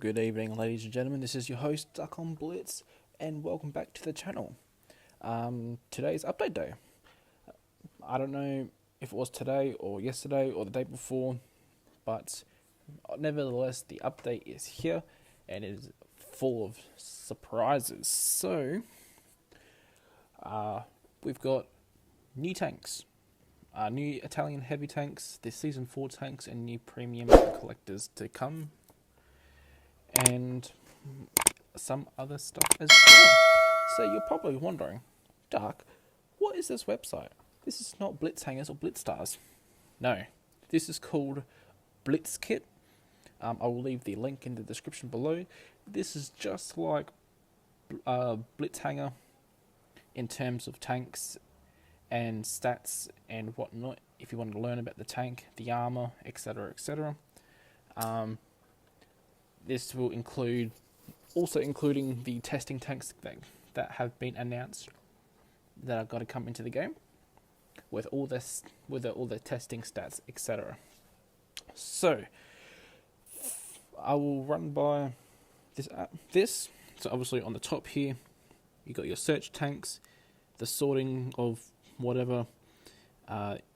Good evening, ladies and gentlemen. This is your host, duckonblitzyt, and welcome back to the channel. Today's update day. I don't know if it was today or yesterday or the day before, but nevertheless, the update is here and it is full of surprises. So, we've got new tanks, new Italian heavy tanks, the Season 4 tanks, and new premium collectors to come. And some other stuff as well. So you're probably wondering, Dark, what is this website? This is not Blitz Hangers or Blitz Stars. No, this is called BlitzKit. I will leave the link in the description below. This is just like Blitz Hanger in terms of tanks and stats and whatnot. If you want to learn about the tank, the armor, etc., etc. This will include, also including the testing tanks that have been announced that are going to come into the game, with all this, all the testing stats, etc. So, I will run by this. So obviously on the top here, you got your search tanks, the sorting of whatever,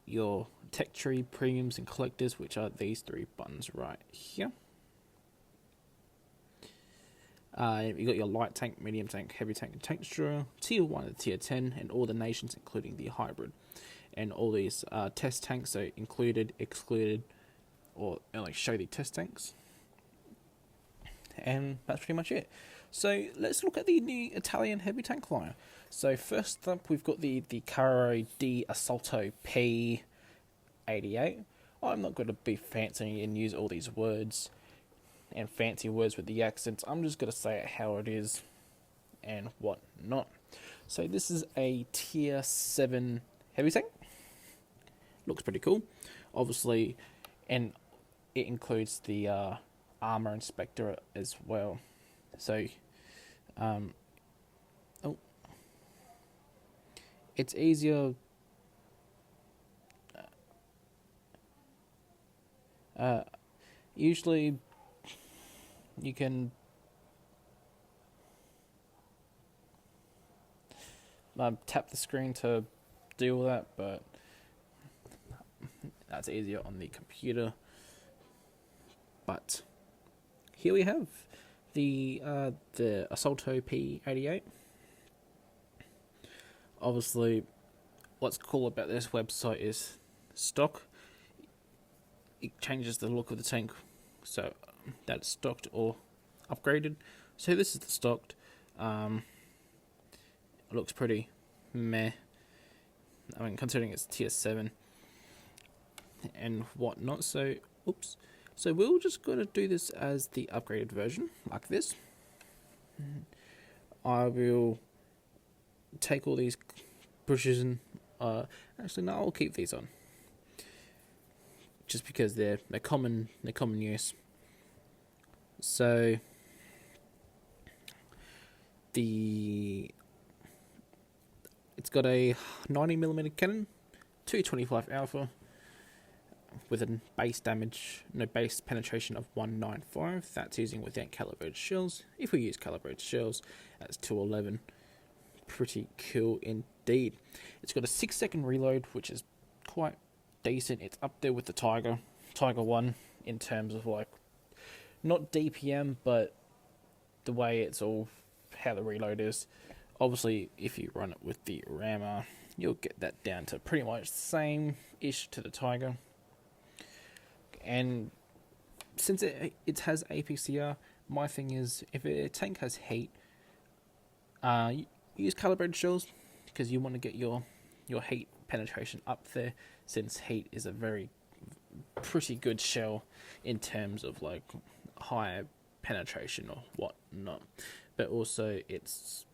your tech tree, premiums, and collectors, which are these three buttons right here. You got your light tank, medium tank, heavy tank, and tank destroyer, tier 1 and tier 10, and all the nations, including the hybrid. And all these test tanks are included, excluded, or like show the test tanks. And that's pretty much it. So let's look at the new Italian heavy tank line. So first up, we've got the Caro D Assalto P88. I'm not going to be fancy and use all these words and fancy words with the accents. I'm just going to say it how it is and what not. So this is a tier 7 heavy tank. Looks pretty cool, obviously, and it includes the armor inspector as well. So it's easier usually you can tap the screen to do all that, but that's easier on the computer. But here we have the Assalto P88. Obviously, what's cool about this website is stock. It changes the look of the tank, so that's stocked or upgraded. So this is the stocked. It looks pretty meh. I mean, considering it's tier 7 and whatnot. So, oops. So we're just going to do this as the upgraded version, like this. I will take all these bushes and actually no, I'll keep these on, just because they're common use. So it's got a 90mm cannon, 225 alpha, with a base penetration of 195. That's using without calibrated shells. If we use calibrated shells, that's 211. Pretty cool indeed. It's got a 6-second reload, which is quite decent. It's up there with the Tiger 1 in terms of like, not DPM, but the way it's all, how the reload is. Obviously, if you run it with the rammer, you'll get that down to pretty much the same-ish to the Tiger. And since it has APCR, my thing is, if a tank has heat, use calibrated shells, because you want to get your heat penetration up there, since heat is a pretty good shell in terms of like higher penetration or whatnot. But also, it's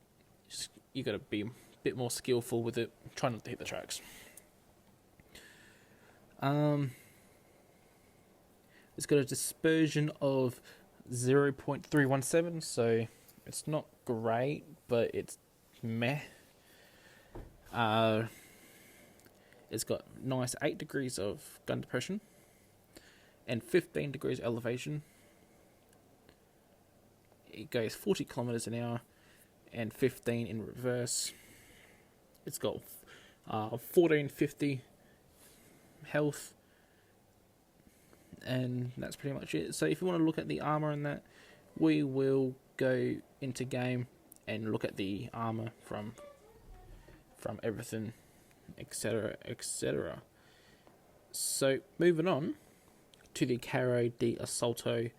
just, you got to be a bit more skillful with it. Try not to hit the tracks. It's got a dispersion of 0.317, so it's not great, but it's meh. It's got nice 8 degrees of gun depression and 15 degrees elevation. it goes 40 kilometers an hour and 15 in reverse. It's got 1450 health, and that's pretty much it. So if you want to look at the armor and that, we will go into game and look at the armor from everything, etc, etc. So moving on to the Caro de Assalto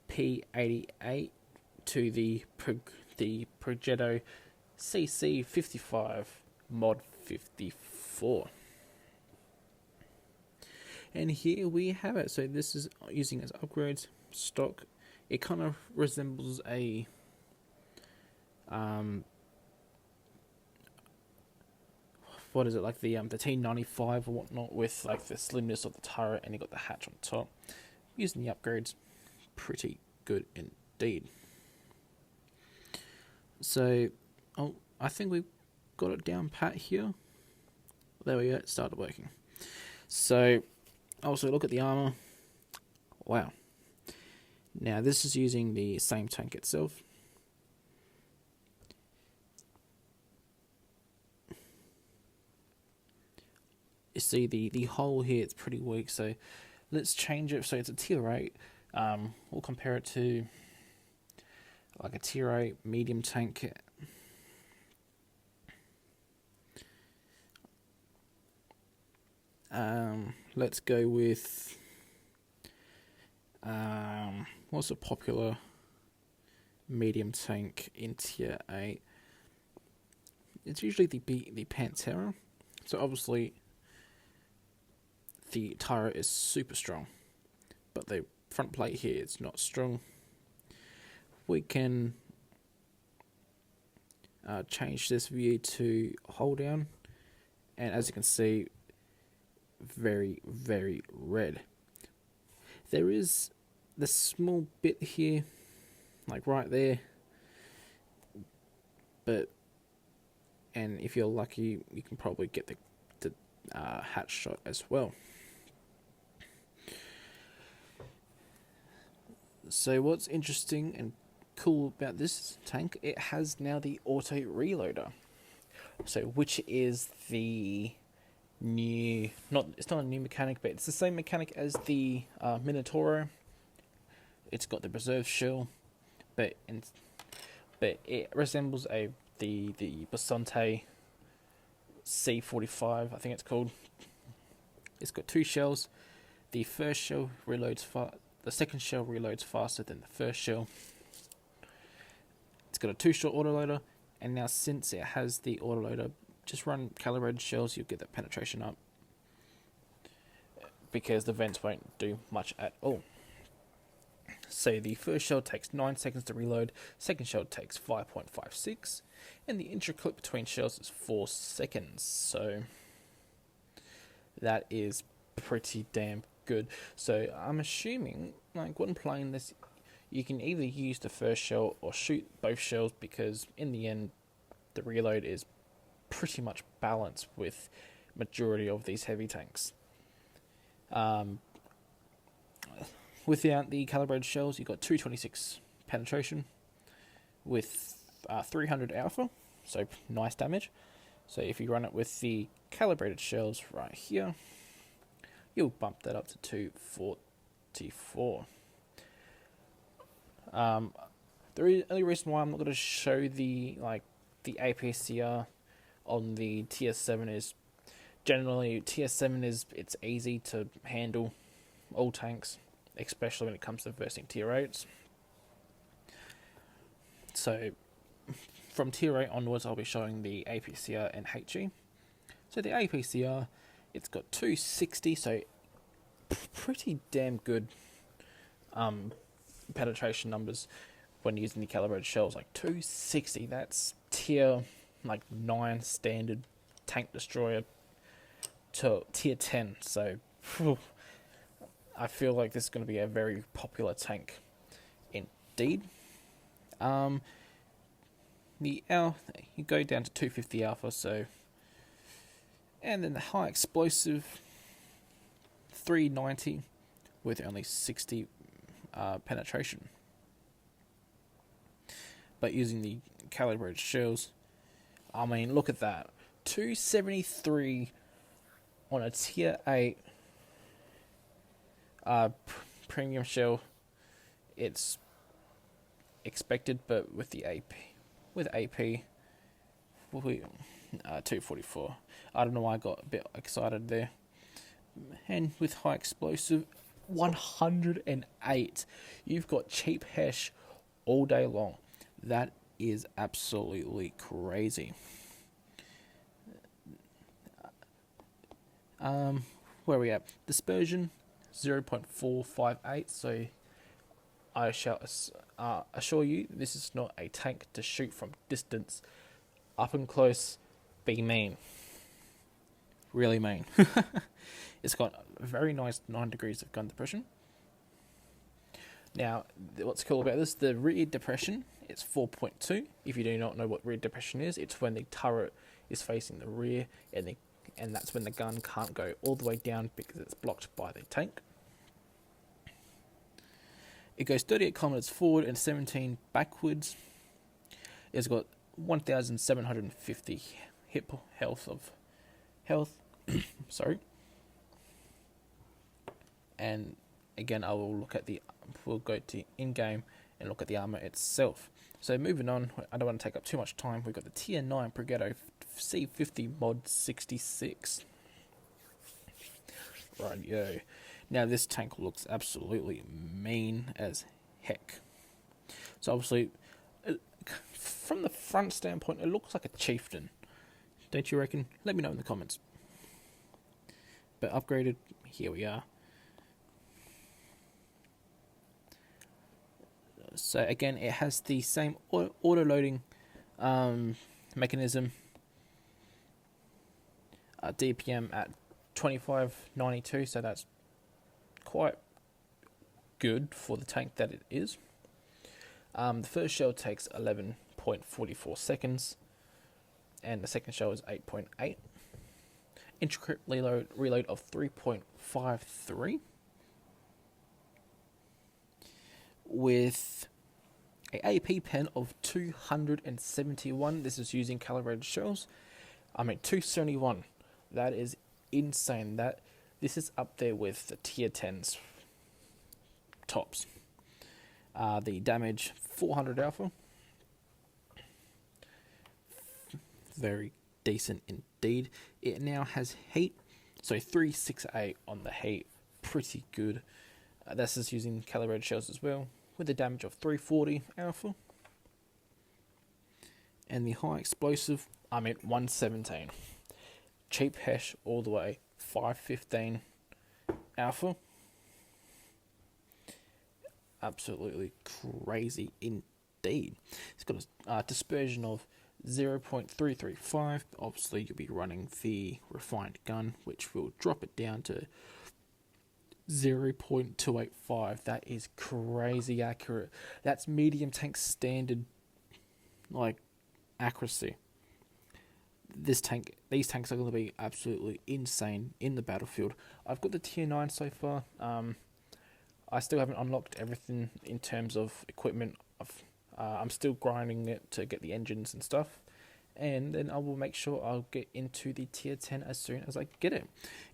P88 to the Progetto CC55 Mod 54. And here we have it. So this is using as upgrades stock. It kind of resembles a what is it, like the T95 or whatnot, with like the slimness of the turret, and you got the hatch on top. Using the upgrades, pretty good indeed. So, I think we've got it down pat here. There we go, it started working. So, also look at the armor. Wow. Now this is using the same tank itself. You see the hull here, it's pretty weak, so let's change it so it's a tier 8. We'll compare it to like a tier 8 medium tank. Let's go with what's a popular medium tank in tier 8? It's usually the Pantera. So obviously the turret is super strong, but the front plate here is not strong. We can change this view to hold down, and as you can see, very, very red. There is this small bit here, like right there, and if you're lucky, you can probably get the hatch shot as well. So what's interesting and cool about this tank, it has now the auto reloader. So which is the new, it's not a new mechanic, but it's the same mechanic as the Minotauro. It's got the preserved shell, but it resembles the Basante C45, I think it's called. It's got 2 shells. The first shell reloads the second shell reloads faster than the first shell. It's got a 2-shot autoloader, and now since it has the autoloader, just run calibrated shells, you'll get that penetration up, because the vents won't do much at all. So the first shell takes 9 seconds to reload, second shell takes 5.56, and the intra-clip between shells is 4 seconds. So that is pretty damn good. So I'm assuming, like, when playing this, you can either use the first shell or shoot both shells, because in the end the reload is pretty much balanced with majority of these heavy tanks. Without the calibrated shells, you've got 226 penetration with 300 alpha, so nice damage. So if you run it with the calibrated shells right here, you'll bump that up to 244. The only reason why I'm not going to show the APCR on the tier 7 is generally tier 7 it's easy to handle all tanks, especially when it comes to versing tier 8s. So from tier 8 onwards, I'll be showing the APCR and HE. So the APCR, it's got 260, so pretty damn good penetration numbers when using the calibrated shells. Like 260, that's tier 9 standard tank destroyer to tier 10. So I feel like this is going to be a very popular tank indeed. You go down to 250 alpha, so, and then the high explosive 390 with only 60 penetration. but using the calibrated shells. I mean, look at that. 273 on a tier 8 premium shell. It's expected, but with the AP, we 244. I don't know why I got a bit excited there. And with high explosive, 108. You've got cheap hash all day long. That is absolutely crazy. Where are we at? Dispersion 0.458. So I shall assure you, this is not a tank to shoot from distance. Up and close, be mean. Really mean. It's got a very nice 9 degrees of gun depression. Now, what's cool about this, the rear depression, it's 4.2. If you do not know what rear depression is, it's when the turret is facing the rear, and that's when the gun can't go all the way down because it's blocked by the tank. It goes 38 kilometers forward and 17 backwards. It's got 1,750 hit health. Sorry. And again, we'll go to in-game and look at the armor itself. So moving on, I don't want to take up too much time. We've got the Tier 9 Brigetto C50 Mod 66. Right, yo. Now this tank looks absolutely mean as heck. So obviously, from the front standpoint, it looks like a chieftain. Don't you reckon? Let me know in the comments. But upgraded, here we are. So again, it has the same auto-loading mechanism. DPM at 2592, so that's quite good for the tank that it is. The first shell takes 11.44 seconds, and the second shell is 8.8. Intricate reload of 3.53. With a AP pen of 271. This is using calibrated shells. 271. That is insane. This is up there with the tier 10s tops. The damage 400 alpha. Very decent indeed. It now has heat, so 368 on the heat. Pretty good. This is using calibrated shells as well, with a damage of 340 alpha. And the high explosive, 117. Cheap hash all the way, 515 alpha. Absolutely crazy indeed. It's got a dispersion of 0.335. Obviously, you'll be running the refined gun, which will drop it down to 0.285. That is crazy accurate. That's medium tank standard, accuracy. These tanks are going to be absolutely insane in the battlefield. I've got the tier 9 so far. I still haven't unlocked everything in terms of equipment. I'm still grinding it to get the engines and stuff, and then I will make sure I'll get into the tier 10 as soon as I get it.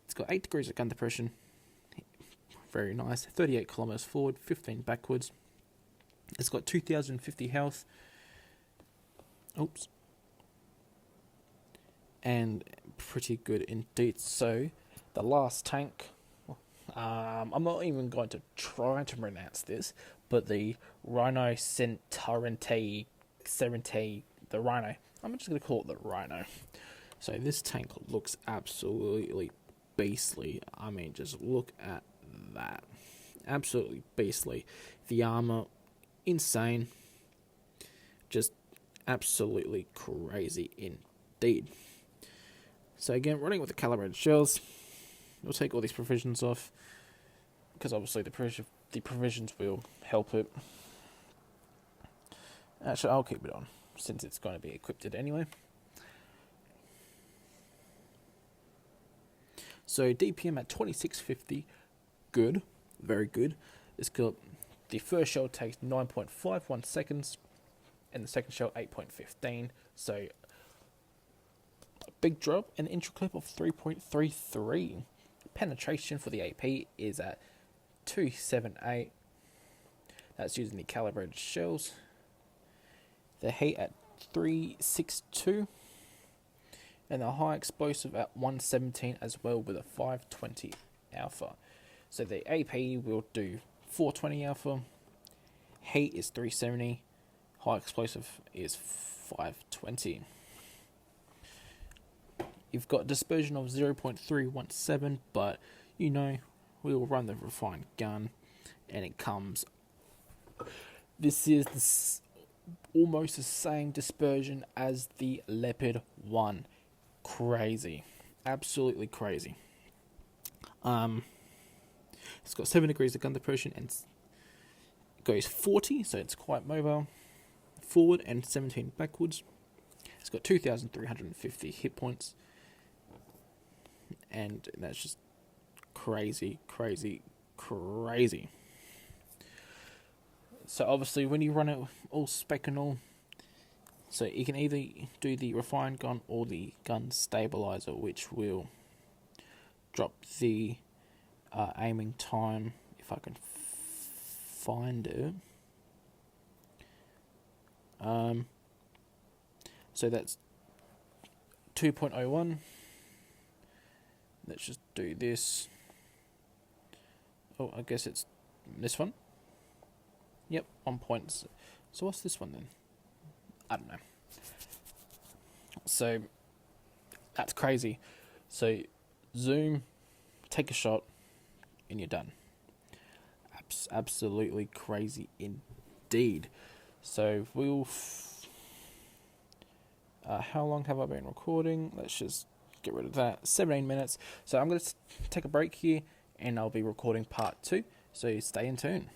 It's got 8 degrees of gun depression. Very nice. 38 kilometers forward, 15 backwards. It's got 2,050 health. Oops. And pretty good indeed. So, the last tank, I'm not even going to try to pronounce this, but the Rhino Centurente, the Rhino. I'm just going to call it the Rhino. So, this tank looks absolutely beastly. Just look at that. Absolutely beastly. The armor, insane. Just absolutely crazy indeed. So again, running with the calibrated shells, we'll take all these provisions off, because obviously the provisions will help it. Actually, I'll keep it on, since it's going to be equipped anyway. So DPM at 2650, good, very good. It's got the first shell takes 9.51 seconds, and the second shell 8.15. So a big drop, and the intro clip of 3.33. Penetration for the AP is at 278. That's using the calibrated shells. The heat at 362. And the high explosive at 117 as well, with a 520 alpha. So the AP will do 420 alpha. Heat is 370. High explosive is 520. You've got dispersion of 0.317, but you know we will run the refined gun, and it comes. This is almost the same dispersion as the Leopard 1. Crazy, absolutely crazy. It's got 7 degrees of gun depression and it goes 40, so it's quite mobile. Forward and 17 backwards. It's got 2,350 hit points, and that's just crazy. So obviously, when you run it all spec and all, so you can either do the refined gun or the gun stabilizer, which will drop the aiming time, if I can find it. So that's 2.01. Let's just do this. Oh, I guess it's this one. Yep, 1 point. So what's this one then? I don't know. So that's crazy. So zoom, take a shot, and you're done. Absolutely crazy indeed. So we'll. How long have I been recording? Let's just get rid of that. 17 minutes. So I'm going to take a break here, and I'll be recording part 2. So stay in tune.